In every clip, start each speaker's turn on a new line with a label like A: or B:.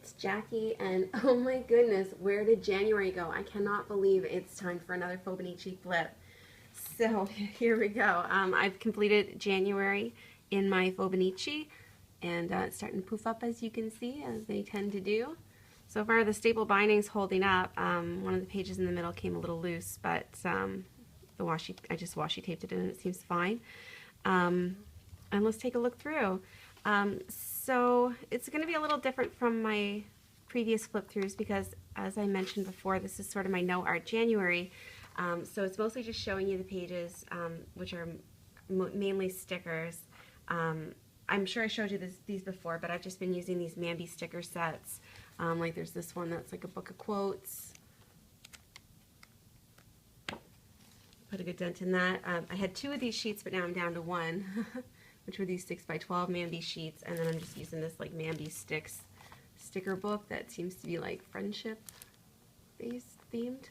A: it's Jackie, and oh my goodness, where did January go? I cannot believe it's time for another Fauxbonichi flip. So here we go. I've completed January in my Fauxbonichi, and it's starting to poof up, as you can see, as they tend to do. So far the staple binding's holding up. One of the pages in the middle came a little loose, but I just washi taped it in and it seems fine. And let's take a look through. So it's going to be a little different from my previous flip throughs because, as I mentioned before, this is sort of my no art January. So it's mostly just showing you the pages, which are mainly stickers. I'm sure I showed you these before, but I've just been using these Mambi sticker sets. Like there's this one that's like a book of quotes. Put a good dent in that. I had 2 of these sheets, but now I'm down to 1, which were these 6x12 Mambi sheets, and then I'm just using this like Mambi Sticks sticker book that seems to be like friendship based themed.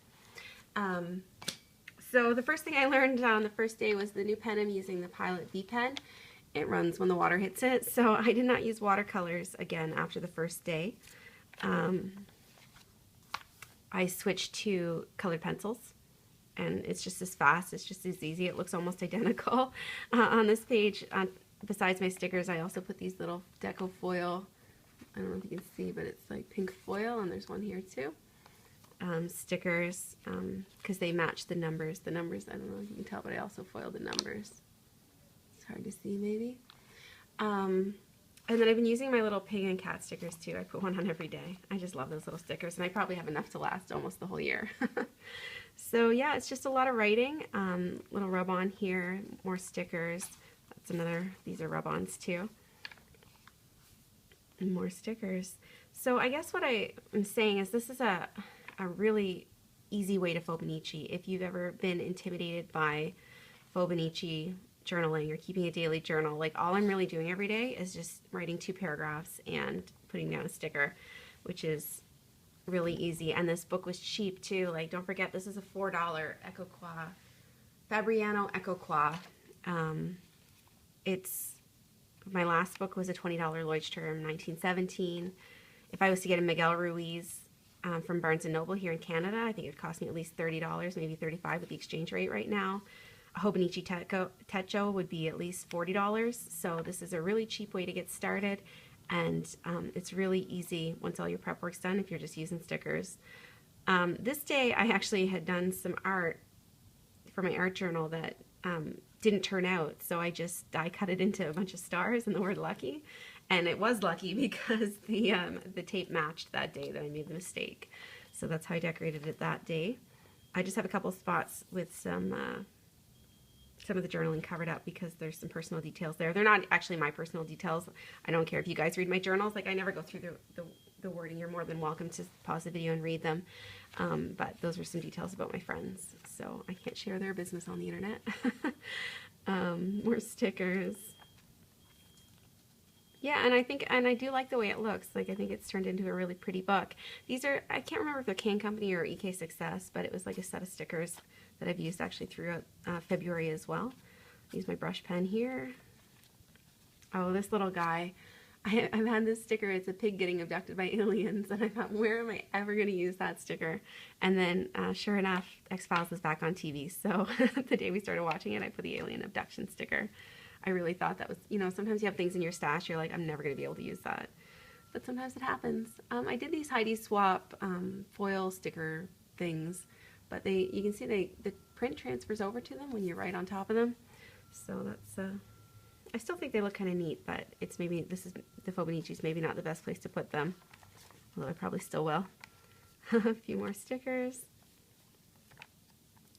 A: So the first thing I learned on the first day was the new pen I'm using, the Pilot V pen. It runs when the water hits it, so I did not use watercolors again after the first day. I switched to colored pencils, and it's just as fast, it's just as easy, it looks almost identical. On this page, besides my stickers, I also put these little deco foil, I don't know if you can see, but it's like pink foil, and there's one here too. Stickers, because they match the numbers. The numbers, I don't know if you can tell, but I also foiled the numbers. It's hard to see maybe. And then I've been using my little pig and cat stickers too. I put one on every day. I just love those little stickers, and I probably have enough to last almost the whole year. So yeah, it's just a lot of writing. Little rub-on here, more stickers. That's another, these are rub-ons too. And more stickers. So I guess what I am saying is this is a really easy way to Fauxbonichi. If you've ever been intimidated by Fauxbonichi journaling or keeping a daily journal, like all I'm really doing every day is just writing 2 paragraphs and putting down a sticker, which is really easy. And this book was cheap too. Like, don't forget, this is a $4 Ecoqua, Fabriano Ecoqua. My last book was a $20 Leuchtturm 1917. If I was to get a Miguel Ruiz from Barnes & Noble here in Canada, I think it would cost me at least $30, maybe $35 with the exchange rate right now. A Hobonichi Techo would be at least $40, so this is a really cheap way to get started, and it's really easy once all your prep work's done if you're just using stickers. This day I actually had done some art for my art journal that didn't turn out, so I cut it into a bunch of stars and the word lucky, and it was lucky because the tape matched that day that I made the mistake. So that's how I decorated it that day. I just have a couple spots with some of the journaling covered up because there's some personal details there. They're not actually my personal details. I don't care if you guys read my journals. Like, I never go through the wording. You're more than welcome to pause the video and read them. But those are some details about my friends, so I can't share their business on the internet. More stickers. Yeah, and I do like the way it looks. Like, I think it's turned into a really pretty book. These are, I can't remember if they're Can Company or EK Success, but it was like a set of stickers that I've used actually throughout February as well. Use my brush pen here. Oh, this little guy. I've had this sticker. It's a pig getting abducted by aliens, and I thought, where am I ever going to use that sticker? And then, sure enough, X-Files is back on TV. So the day we started watching it, I put the alien abduction sticker. I really thought that was, you know, sometimes you have things in your stash, you're like, I'm never going to be able to use that. But sometimes it happens. I did these Heidi Swap foil sticker things, but you can see the print transfers over to them when you write on top of them. So that's, I still think they look kind of neat, but it's maybe, the Fauxbonichi's maybe not the best place to put them, although I probably still will. A few more stickers.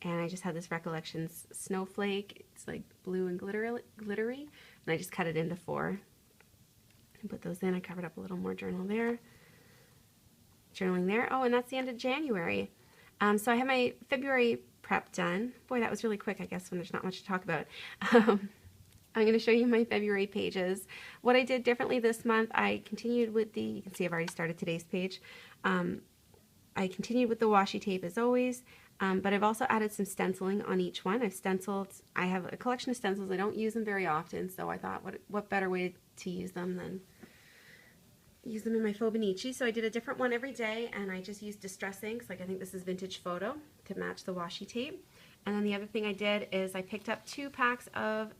A: And I just had this Recollections snowflake. It's like blue and glittery, and I just cut it into 4 and put those in. I covered up a little more journaling there. Oh, and that's the end of January. So I have my February prep done. Boy, that was really quick, I guess, when there's not much to talk about. I'm going to show you my February pages. What I did differently this month, I continued with you can see I've already started today's page. I continued with the washi tape as always. But I've also added some stenciling on each one. I have a collection of stencils. I don't use them very often, so I thought what better way to use them than use them in my Fauxbonichi. So I did a different one every day, and I just used distress inks, like I think this is Vintage Photo, to match the washi tape. And then the other thing I did is I picked up 2 packs of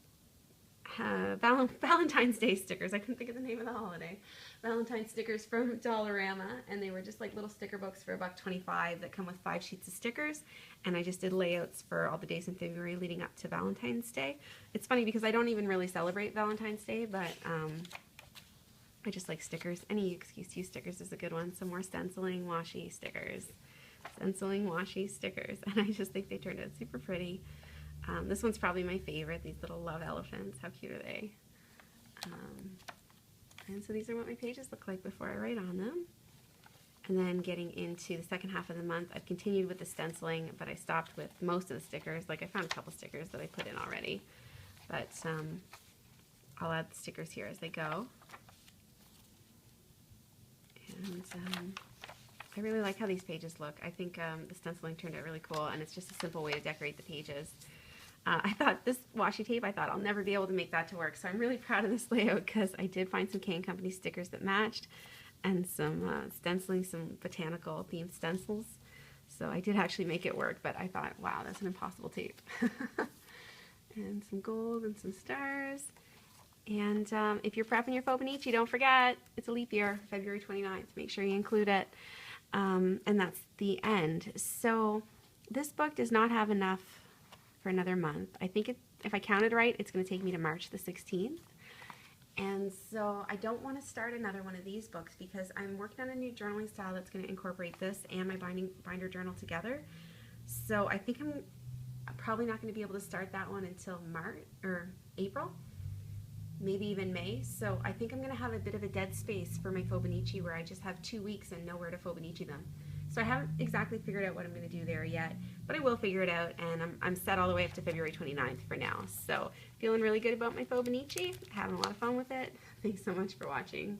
A: Valentine's Day stickers. I couldn't think of the name of the holiday. Valentine's stickers from Dollarama, and they were just like little sticker books for $1.25 that come with 5 sheets of stickers. And I just did layouts for all the days in February leading up to Valentine's Day. It's funny because I don't even really celebrate Valentine's Day, but I just like stickers. Any excuse to use stickers is a good one. Some more stenciling washi stickers. Stenciling washi stickers. And I just think they turned out super pretty. This one's probably my favorite, these little love elephants. How cute are they? And so these are what my pages look like before I write on them. And then getting into the second half of the month, I've continued with the stenciling, but I stopped with most of the stickers. Like I found a couple stickers that I put in already, but I'll add the stickers here as they go. And I really like how these pages look. I think the stenciling turned out really cool, and it's just a simple way to decorate the pages. I thought this washi tape, I thought I'll never be able to make that to work, so I'm really proud of this layout because I did find some K & Company stickers that matched, and some stenciling, some botanical themed stencils. So I did actually make it work, but I thought, wow, that's an impossible tape. And some gold and some stars. And if you're prepping your Fauxbonichi, don't forget, it's a leap year, February 29th. Make sure you include it. And that's the end. So this book does not have enough for another month. I think if I counted right, it's going to take me to March the 16th. And so I don't want to start another one of these books because I'm working on a new journaling style that's going to incorporate this and my binder journal together. So I think I'm probably not going to be able to start that one until March or April, maybe even May. So I think I'm going to have a bit of a dead space for my Fauxbonichi where I just have 2 weeks and know where to Fauxbonichi them. So I haven't exactly figured out what I'm going to do there yet, but I will figure it out, and I'm set all the way up to February 29th for now. So feeling really good about my Fauxbonichi, having a lot of fun with it. Thanks so much for watching.